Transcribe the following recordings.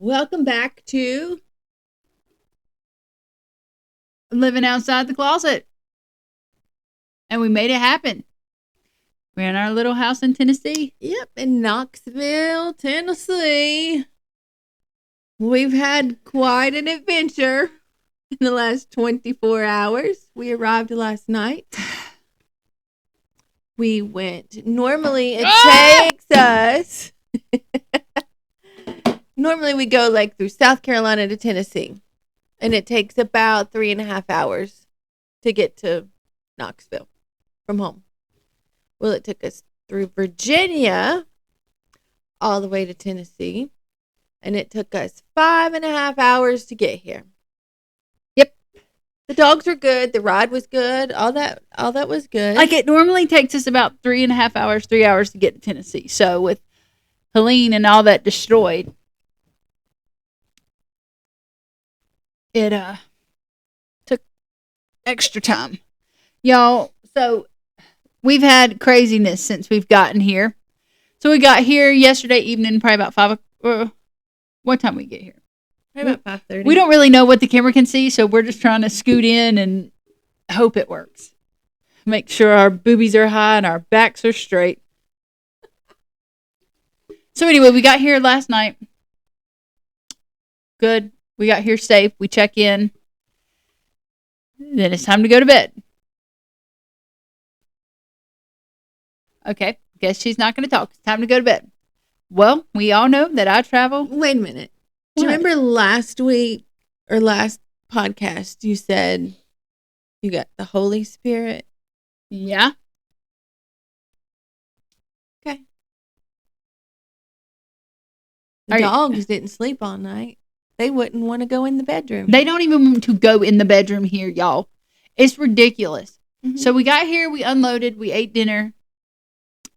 Welcome back to Living outside the closet. And we made it happen. We're in our little house in Tennessee. in Knoxville, Tennessee. We've had quite an adventure in the last 24 hours. We arrived last night. We went. Normally it takes us. Normally we go like through South Carolina to Tennessee. And it takes about 3.5 hours to get to Knoxville from home. Well, it took us through Virginia all the way to Tennessee. And it took us 5.5 hours to get here. Yep. The dogs were good. The ride was good. All that was good. Like it normally takes us about 3.5 hours, 3 hours to get to Tennessee. So with Helene and all that destroyed, it took extra time. Y'all, so we've had craziness since we've gotten here. So we got here yesterday evening, probably about 5 o'clock. What time we get here? Probably about 5:30. We don't really know what the camera can see, so we're just trying to scoot in and hope it works. Make sure our boobies are high and our backs are straight. So anyway, we got here last night. Good. We got here safe. We check in. Then it's time to go to bed. Okay. Guess she's not going to talk. It's time to go to bed. Well, we all know that I travel. Wait a minute. Do you remember last week or last podcast you said you got the Holy Spirit? Yeah. Okay. The dogs didn't sleep all night. They wouldn't want to go in the bedroom. They don't even want to go in the bedroom here, y'all. It's ridiculous. Mm-hmm. So we got here, we unloaded, we ate dinner.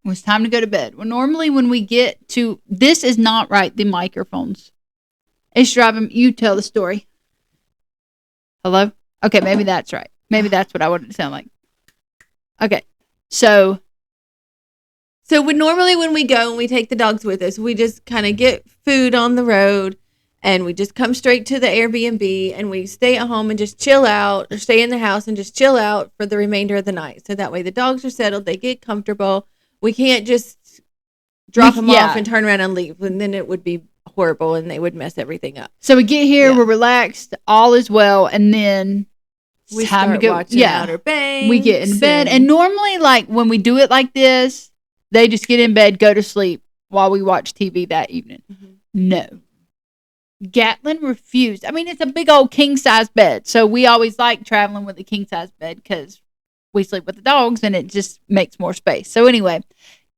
It was time to go to bed. Well, normally when we get to, this is not right, the microphones. It's driving, you tell the story. Hello? Okay, maybe that's right. Maybe that's what I wanted to sound like. Okay, so when we go and we take the dogs with us, we just kind of get food on the road. And we just come straight to the Airbnb and we stay at home and just chill out or stay in the house and just chill out for the remainder of the night. So that way the dogs are settled. They get comfortable. We can't just drop them off and turn around and leave. And then it would be horrible and they would mess everything up. So we get here, we're relaxed, all is well. And then we time to go watching Outer Banks. We get in bed. And normally like when we do it like this, they just get in bed, go to sleep while we watch TV that evening. Mm-hmm. No. Gatlin refused. I mean, it's a big old king-size bed. So we always like traveling with a king-size bed because we sleep with the dogs and it just makes more space. So anyway,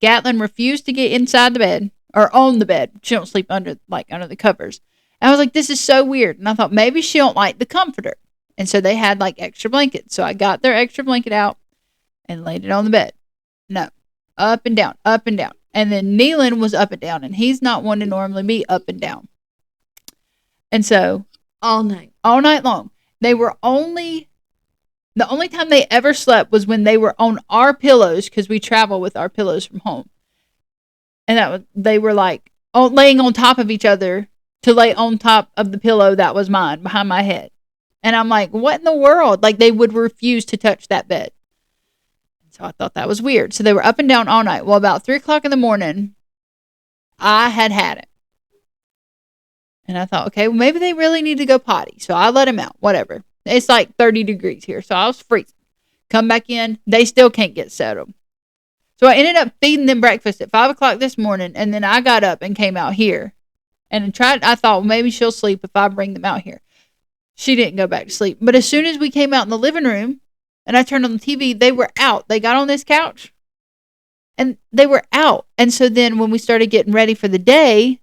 Gatlin refused to get inside the bed or on the bed. She don't sleep under the covers. And I was like, this is so weird. And I thought maybe she don't like the comforter. And so they had like extra blankets. So I got their extra blanket out and laid it on the bed. No. Up and down, up and down. And then Neelan was up and down and he's not one to normally be up and down. And so all night long, the only time they ever slept was when they were on our pillows because we travel with our pillows from home. And they were like laying on top of each other to lay on top of the pillow that was mine behind my head. And I'm like, what in the world? Like they would refuse to touch that bed. So I thought that was weird. So they were up and down all night. Well, about 3:00 in the morning, I had it. And I thought, okay, well, maybe they really need to go potty. So I let them out, whatever. It's like 30 degrees here. So I was freezing. Come back in. They still can't get settled. So I ended up feeding them breakfast at 5 o'clock this morning. And then I got up and came out here. And I thought, well, maybe she'll sleep if I bring them out here. She didn't go back to sleep. But as soon as we came out in the living room and I turned on the TV, they were out. They got on this couch and they were out. And so then when we started getting ready for the day,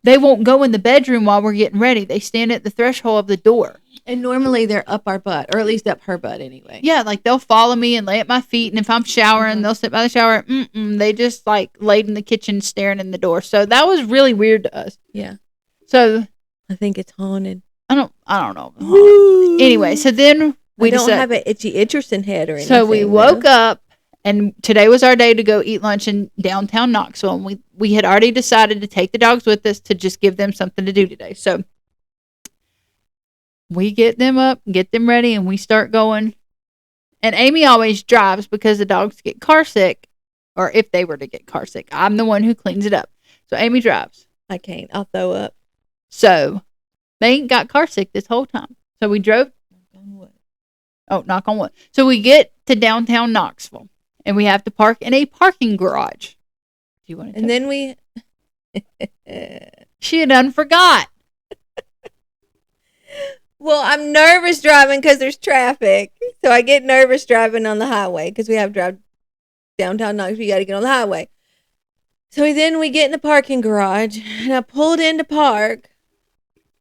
they won't go in the bedroom while we're getting ready. They stand at the threshold of the door. And normally they're up our butt, or at least up her butt anyway. Yeah, like they'll follow me and lay at my feet. And if I'm showering, they'll sit by the shower. They just like laid in the kitchen staring in the door. So that was really weird to us. Yeah. So I think it's haunted. I don't know. Anyway, so then we don't have an itchy Itcherson head or anything. So we woke up And today was our day to go eat lunch in downtown Knoxville. And we had already decided to take the dogs with us to just give them something to do today. So we get them up, get them ready, and we start going. And Amy always drives because the dogs get car sick, or if they were to get car sick. I'm the one who cleans it up. So Amy drives. I can't. I'll throw up. So they ain't got car sick this whole time. So we drove. Oh, knock on wood. So we get to downtown Knoxville. And we have to park in a parking garage. Do you want to? And then we. She had done forgot. Well, I'm nervous driving because there's traffic. So I get nervous driving on the highway because we have to drive downtown Knoxville. You got to get on the highway. So then we get in the parking garage and I pulled in to park.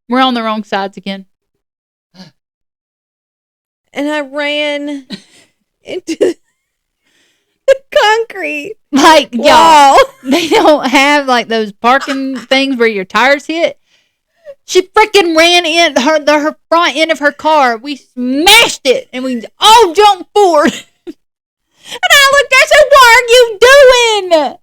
We're on the wrong sides again. And I ran into concrete like wall. Y'all, they don't have like those parking things where your tires hit. She freaking ran in her front end of her car. We smashed it and we all jumped forward. And I looked at her, said, "What are you doing?"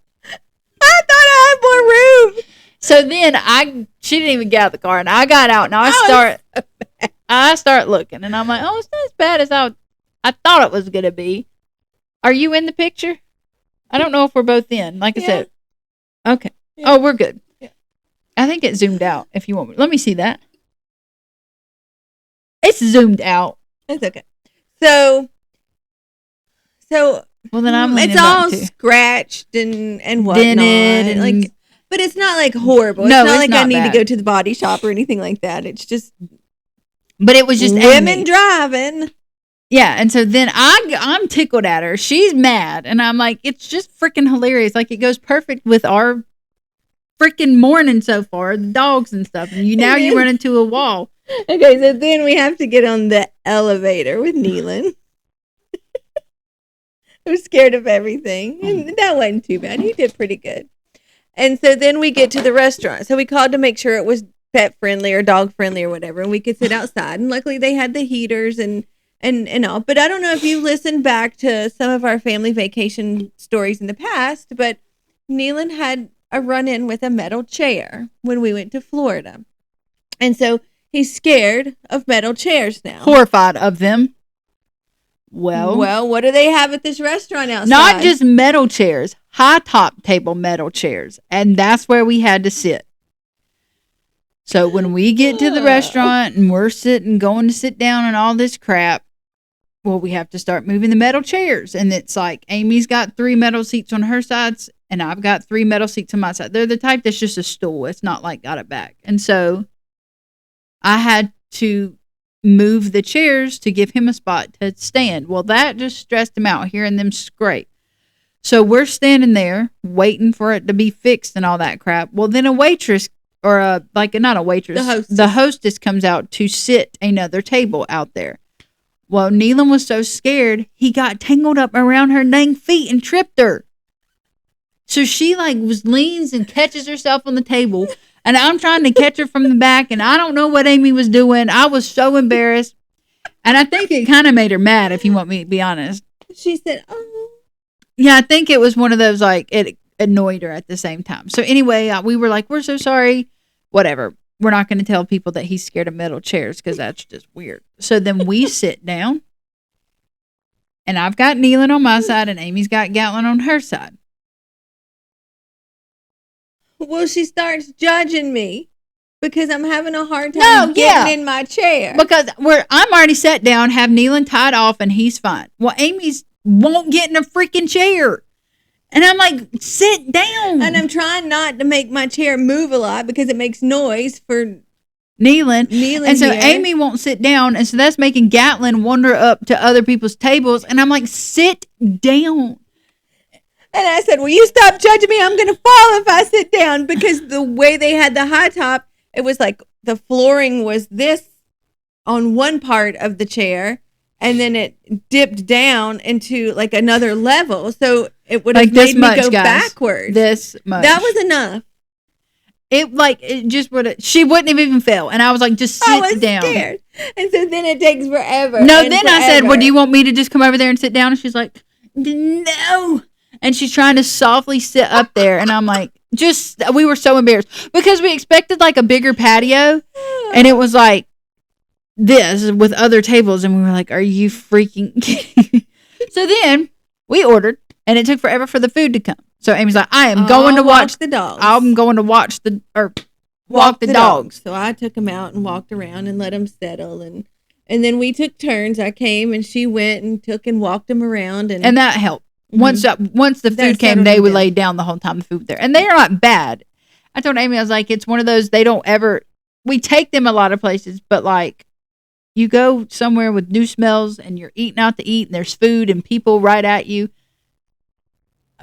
I thought I had more room. So then she didn't even get out of the car, and I got out and I start looking, and I'm like, "Oh, it's not as bad as I thought it was gonna be." Are you in the picture? I don't know if we're both in. Like I said. Okay. Yeah. Oh, we're good. Yeah. I think it zoomed out if you want me. Let me see that. It's zoomed out. It's okay. So well then I'm it's all scratched and whatnot. Dented and like, but it's not like horrible. No, it's not like not I need bad. to go to the body shop or anything like that. It's just but it was just women Amy driving. Yeah, and so then I'm tickled at her. She's mad, and I'm like, it's just freaking hilarious. Like, it goes perfect with our freaking morning so far, the dogs and stuff. And now you run into a wall. Okay, so then we have to get on the elevator with Neelan. I was scared of everything, and that wasn't too bad. He did pretty good. And so then we get to the restaurant. So we called to make sure it was pet friendly or dog friendly or whatever, and we could sit outside. And luckily, they had the heaters and all. But I don't know if you listened back to some of our family vacation stories in the past, but Neelan had a run-in with a metal chair when we went to Florida. And so he's scared of metal chairs now. Horrified of them. Well, what do they have at this restaurant outside? Not just metal chairs, high top table metal chairs. And that's where we had to sit. So when we get to the restaurant and we're going to sit down and all this crap, well, we have to start moving the metal chairs. And it's like Amy's got 3 metal seats on her sides and I've got 3 metal seats on my side. They're the type that's just a stool. It's not like got it back. And so I had to move the chairs to give him a spot to stand. Well, that just stressed him out, hearing them scrape. So we're standing there waiting for it to be fixed and all that crap. Well, then a waitress or not a waitress, the hostess comes out to sit another table out there. Well, Neelan was so scared, he got tangled up around her dang feet and tripped her. So she leans and catches herself on the table, and I'm trying to catch her from the back, and I don't know what Amy was doing. I was so embarrassed, and I think it kind of made her mad, if you want me to be honest. She said, "Oh." Yeah, I think it was one of those, it annoyed her at the same time. So anyway, we were like, we're so sorry. Whatever. We're not going to tell people that he's scared of metal chairs because that's just weird. So then we sit down, and I've got Neelan on my side, and Amy's got Gatlin on her side. Well, she starts judging me because I'm having a hard time getting in my chair. Because I'm already sat down, have Neelan tied off, and he's fine. Well, Amy's won't get in a freaking chair. And I'm like, sit down. And I'm trying not to make my chair move a lot because it makes noise for Neelan. And so here. Amy won't sit down. And so that's making Gatlin wander up to other people's tables. And I'm like, sit down. And I said, will you stop judging me? I'm going to fall if I sit down. Because the way they had the high top, it was like the flooring was this on one part of the chair. And then it dipped down into another level. So it would have made me go backwards. This much. That was enough. It just would have, she wouldn't have even fell. And I was like, just sit down. I was scared. And so then it takes forever. No, then I said, well, do you want me to just come over there and sit down? And she's like, no. And she's trying to softly sit up there. And I'm like, we were so embarrassed because we expected like a bigger patio. And it was like this with other tables. And we were like, are you freaking kidding me? So then we ordered and it took forever for the food to come. So Amy's like, I am going to watch the dogs. I'm going to watch walk the dogs. So I took them out and walked around and let them settle. And then we took turns. I came and she went and took and walked them around. And that helped. Once the food came, they would lay down the whole time the food was there. And they are not bad. I told Amy, I was like, it's one of those, we take them a lot of places, but like, you go somewhere with new smells and you're eating out to eat and there's food and people right at you.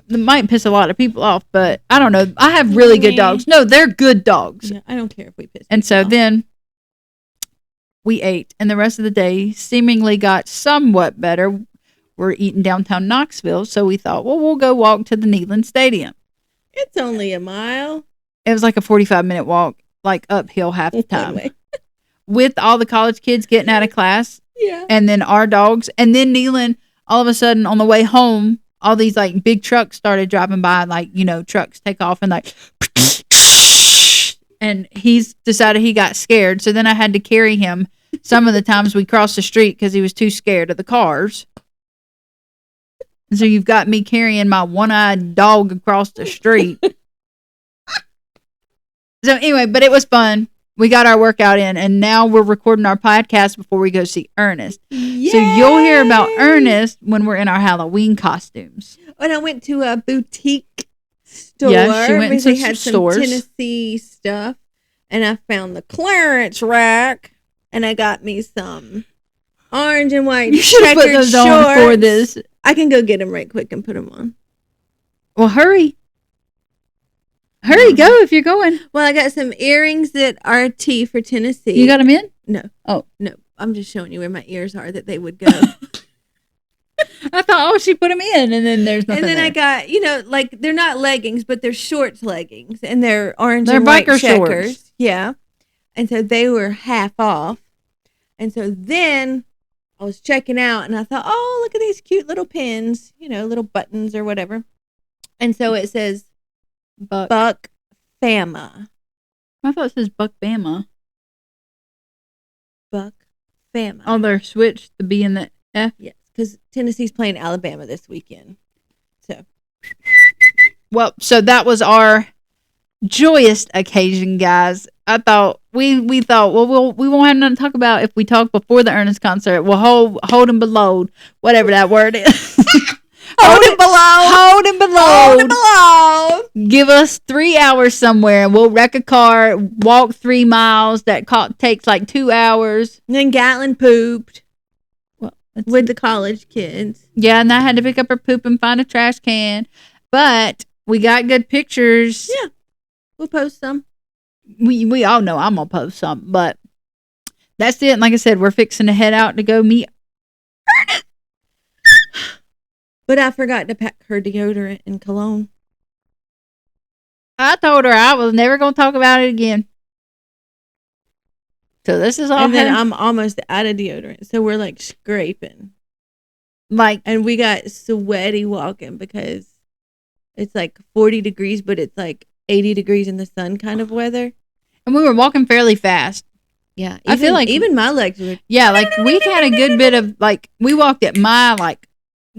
It might piss a lot of people off, but I don't know. I have really good dogs. No, they're good dogs. Yeah, I don't care if we piss And so off. then we ate and the rest of the day seemingly got somewhat better. We're eating downtown Knoxville, so we thought, well, we'll go walk to the Neyland Stadium. It's only a mile. It was like a 45-minute walk, like uphill half the time. With all the college kids getting out of class. Yeah. And then our dogs. And then Neyland, all of a sudden, on the way home, all these like big trucks started driving by, like, trucks take off and like, and he's decided he got scared. So then I had to carry him some of the times we crossed the street because he was too scared of the cars. And so you've got me carrying my one-eyed dog across the street. So anyway, but it was fun. We got our workout in, and now we're recording our podcast before we go see Ernest. Yay! So you'll hear about Ernest when we're in our Halloween costumes. And I went to a boutique store. Yeah, she went into they had some stores. Tennessee stuff, and I found the clearance rack, and I got me some orange and white You should have put those shorts. on for this. I can go get them right quick and put them on. Well, hurry. Hurry, go if you're going. Well, I got some earrings that are T for Tennessee. You got them in? No. Oh. No. I'm just showing you where my ears are that they would go. I thought, she put them in, and then there's nothing And then there. I got, like, they're not leggings, but they're shorts leggings, and they're orange They're and white biker checkers. shorts. Yeah. And so they were half off. And so then I was checking out, and I thought, oh, look at these cute little pins, little buttons or whatever. And so it says Buck Fama. I thought it says Buck Bama. Buck Fama. Oh, they're switched the B and the F. Yes, because Tennessee's playing Alabama this weekend. Well, so that was our joyous occasion, guys. I thought we thought, well, we won't have nothing to talk about if we talk before the Ernest concert. We'll hold him below, whatever that word is. Hold him below. Give us 3 hours somewhere, and we'll wreck a car, walk 3 miles. That takes like 2 hours. And then Gatlin pooped Well, with the college kids. Yeah, and I had to pick up her poop and find a trash can. But we got good pictures. Yeah, we'll post some. We all know I'm gonna post some, but that's it. And like I said, we're fixing to head out to go meet Ernest. But I forgot to pack her deodorant and cologne. I told her I was never gonna talk about it again. So this is all. And then I'm almost out of deodorant, so we're like scraping. And we got sweaty walking because it's like 40 degrees, but it's like 80 degrees in the sun kind of weather. And we were walking fairly fast. Yeah. I feel like even my legs were. Yeah, like we had a good bit of we walked at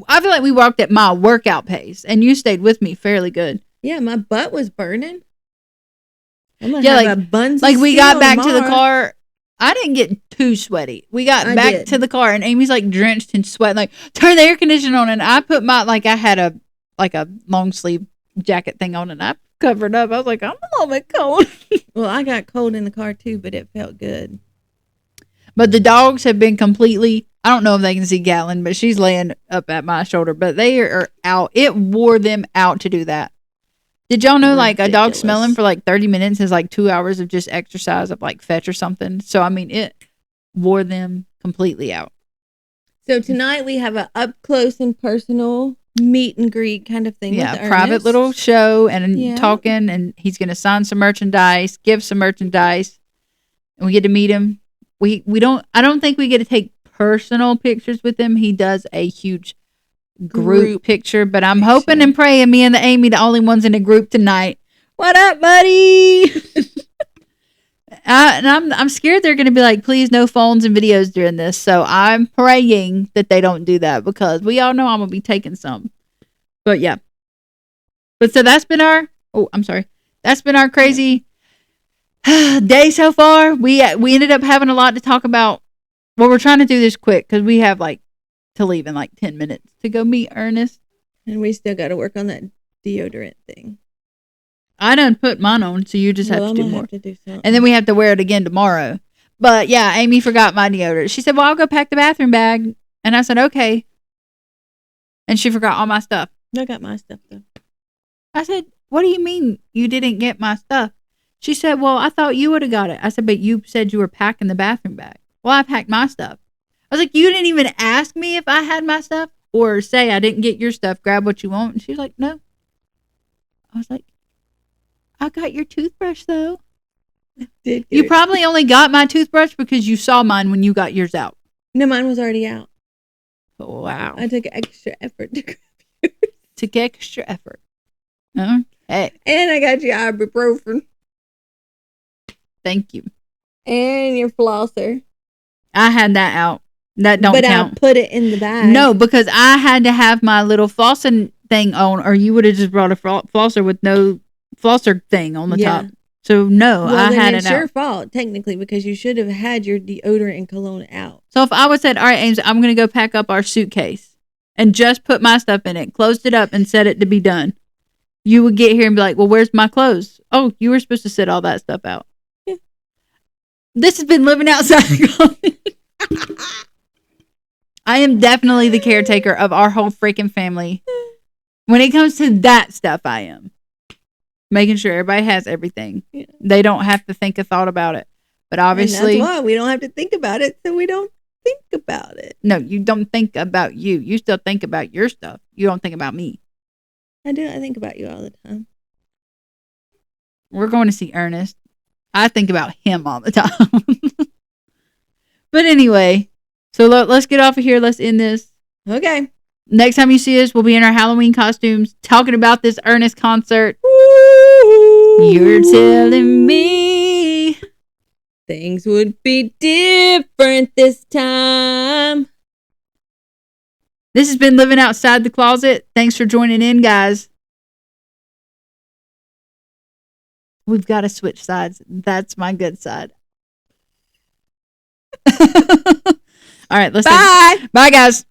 I feel like we walked at my workout pace, and you stayed with me fairly good. Yeah, my butt was burning. I'm gonna Yeah, have a buns we got back to the car. I didn't get too sweaty. We got back to the car, and Amy's like drenched in sweat, like turn the air conditioner on, and I put my I had a long sleeve jacket thing on, and I covered up. I was like, I'm a little bit cold. Well, I got cold in the car too, but it felt good. But the dogs have been completely. I don't know if they can see Gatlin, but she's laying up at my shoulder. But they are out. It wore them out to do that. Did y'all know a dog smelling for 30 minutes is 2 hours of just exercise of fetch or something? So, I mean, it wore them completely out. So tonight we have an up close and personal meet and greet kind of thing. Yeah, with private Ernest. little show and talking, and he's going to sign some merchandise, give some merchandise, and we get to meet him. I don't think we get to take personal pictures with him. He does a huge group picture, but I'm hoping and praying me and the Amy the only ones in the group tonight. What up, buddy? And I'm scared they're going to be like, please no phones and videos during this. So I'm praying that they don't do that because we all know I'm going to be taking some. But yeah. But so that's been our crazy day so far. We ended up having a lot to talk about. Well, we're trying to do this quick because we have like to leave in like 10 minutes to go meet Ernest. And we still got to work on that deodorant thing. I done put mine on, so you just have to do more. Have to do something. And then we have to wear it again tomorrow. But yeah, Amy forgot my deodorant. She said, well, I'll go pack the bathroom bag. And I said, okay. And she forgot all my stuff. I got my stuff though. I said, what do you mean you didn't get my stuff? She said, well, I thought you would have got it. I said, but you said you were packing the bathroom bag. Well, I packed my stuff. I was like, you didn't even ask me if I had my stuff or say I didn't get your stuff. Grab what you want. And she was like, no. I was like, I got your toothbrush though. You probably only got my toothbrush because you saw mine when you got yours out. No, mine was already out. Oh, wow. I took extra effort to grab yours. Took extra effort. Hey. And I got you ibuprofen. Thank you. And your flosser. I had that out. That don't count. But I put it in the bag. No, because I had to have my little flossing thing on, or you would have just brought a flosser with no flosser thing on the top. So no, well, I had it out. It's your fault technically because you should have had your deodorant and cologne out. So if I would have said, all right, Ames, I'm going to go pack up our suitcase and just put my stuff in it, closed it up and set it to be done, you would get here and be like, well, where's my clothes? Oh, you were supposed to set all that stuff out. Yeah. This has been living outside the closet. I am definitely the caretaker of our whole freaking family. When it comes to that stuff, I am. Making sure everybody has everything. Yeah. They don't have to think a thought about it. But obviously... And that's why we don't have to think about it, so we don't think about it. No, you don't think about you. You still think about your stuff. You don't think about me. I do. I think about you all the time. We're going to see Ernest. I think about him all the time. But anyway, so let's get off of here. Let's end this. Okay. Next time you see us, we'll be in our Halloween costumes talking about this Ernest concert. Ooh. You're telling me things would be different this time. This has been Living Outside the Closet. Thanks for joining in, guys. We've got to switch sides. That's my good side. All right, let's bye. Bye, guys.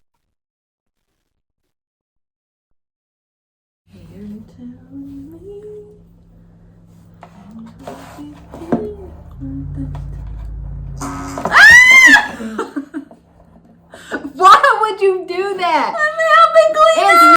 Why would you do that?